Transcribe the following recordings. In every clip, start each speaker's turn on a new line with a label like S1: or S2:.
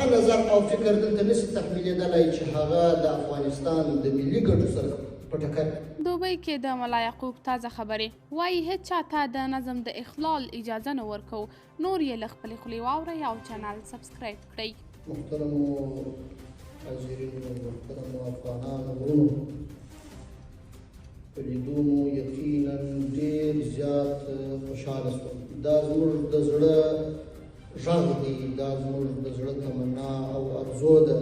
S1: هغه نظر او فکر دلته نشي تحمیلېدلی چې هغه د افغانستان د ملي ګټو سره په ټکر.
S2: دوبۍ کې د ملا یعقوب تازه خبرې وایي هیڅ چاته د نظم د اخلال اجازه نه ورکو. نور یې له خپلې خولې واورئ او چینل سبسکرایب کړئ.
S1: محترمو حاضرینو، محترمو افغانانو ورونو، په لیدو مو یقینا ډېر زیات خوشحاله شوم. دا زموږ د زړه غږ دی، دا زموږ د زړه تمنا او ارزو ده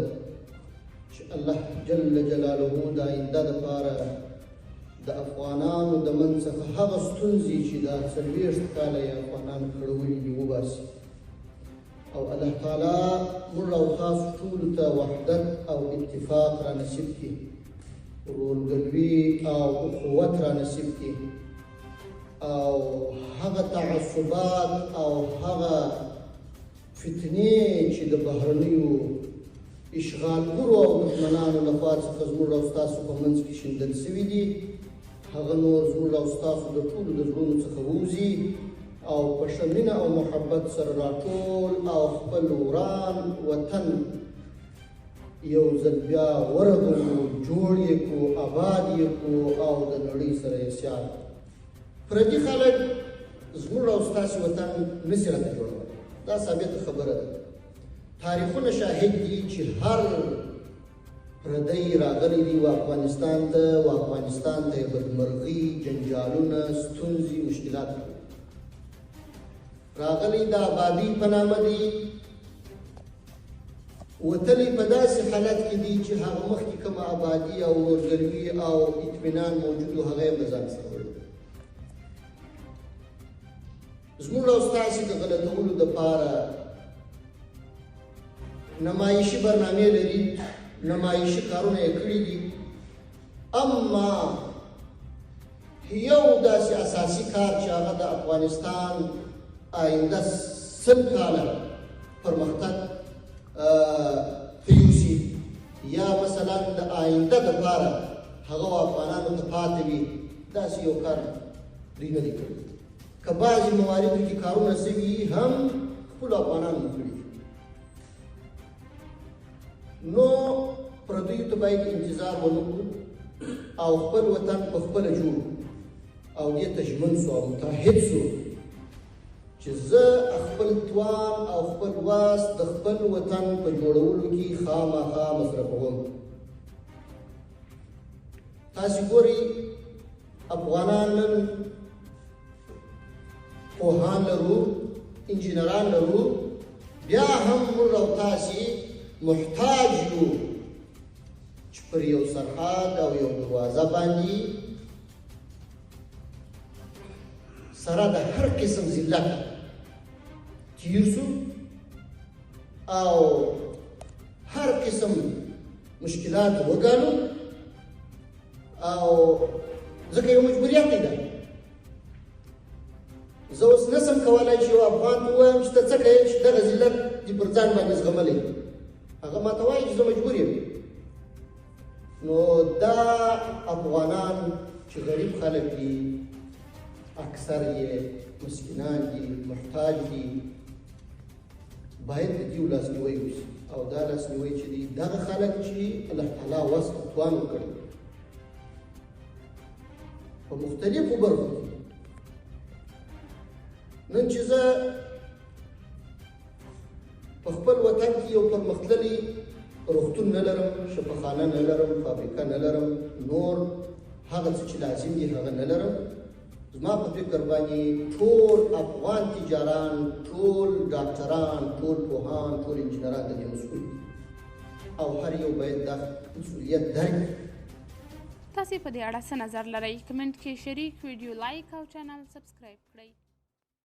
S1: چې الله جل جلاله د آینده دپاره د افغانانو د منځ څخه هغه ستونزې چې دا 40 کاله یې افغانانو کړولي دي وباسي، او الله تعالی موږ او تاسو ټولو ته وحدت او اتفاق را نصیب کړي، ورورګلوي او اخوت را نصیب کړي، او هغه تعصبات او هغه فتنې چې د بهرنیو اشغالګرو او دښمنانو لخوا څخه زموږ او ستاسو په منځ کې شیندل سوي دي، هغه نور زموږ او ستاسو د ټولو د زړونو څخه ووځي، او په ښه مینه او محبت سره راټول او خپل وران وطن یو ځل بیا ورغوو، جوړ یې کړو، آباد یې کړو، او د نړۍ سره یې سیال. پردي خلک زموږ او ستاسو وطن نسي راته جوړولی، دا ثابته خبره ده. تاریخونه شاهد دي چې هر پردی راغلی دی و افغانستان ته یې بدمرغي، جنجالونه، ستونزې، مشکلات راغلی د آبادۍ په نامه دی، وتلی په داسې حالت کې دي چې هغه مخکې کومه آبادي او ورورګلوي او اطمینان موجود و هغه یې له ځان سره وړي. زموږ او ستاسې د غلطولو دپاره نمایشي برنامې لري، نمایشي کارونه یې کړي دي، اما یو داسې اساسي کار چې هغه د افغانستان آینده 100 کاله پرمختګ یوسي، یا مثلا د آینده دپاره هغه افغانانو ته پاتې وي، داسې یو کار دوی نه دی کړی. که بعضې مواردو کې کارونه سوي هم خپلو افغانانو کړي، نو پردیو ته باید انتظار ونه کړو او خپل وطن په خپله جوړ او دې ته ژمن سو او متحد سو چې زه خپل توان او خپل واس د خپل وطن په جوړولو کې خامخا مصرفوم. تاسې ګورئ افغانان نن پوهان لرو، انجینران لرو، بیا هم موږ او تاسې محتاج یو چې پر یو سرحد او یو دروازه باندې سره د هر قسم ذلت تیر سو او هر قسم مشکلات وګالو، او ځکه یو مجبوریت دی. زه اوس نسم کولی چې یو افغان ته ووایم چې ته څه کوې چې دغه ذلت دې پر ځان باندې زغملی، هغه ما ته وایي چې زه مجبور یم. نو دا افغانان چې غریب خلک دي، اکثر یې مسکینان دي، محتاج دي، باید د دې لاسنیوی وشي، او دا لاسنیوی چې دی دغه خلک چې الله تعالی وس او توان وکړي په مختلفو برخو کې. نن چې زه په خپل وطن کې یو پرمختللی روغتون نه لرم، شفاخانه نه لرم، فابریکه نه لرم، نور هغه څه چې لازم دي هغه نه لرم، زما په فکر باندې ټول افغان تجاران، ټول ډاکټران، ټول پوهان، ټول انجینران د دې مسؤل دي، او هر یو باید دا مسؤلیت درک کړي.
S2: تاسې په دې اړه څه نظر لرئ؟ کمنټ کې شریک، ویډیو لایک او چینل سبسکرایب کړئ.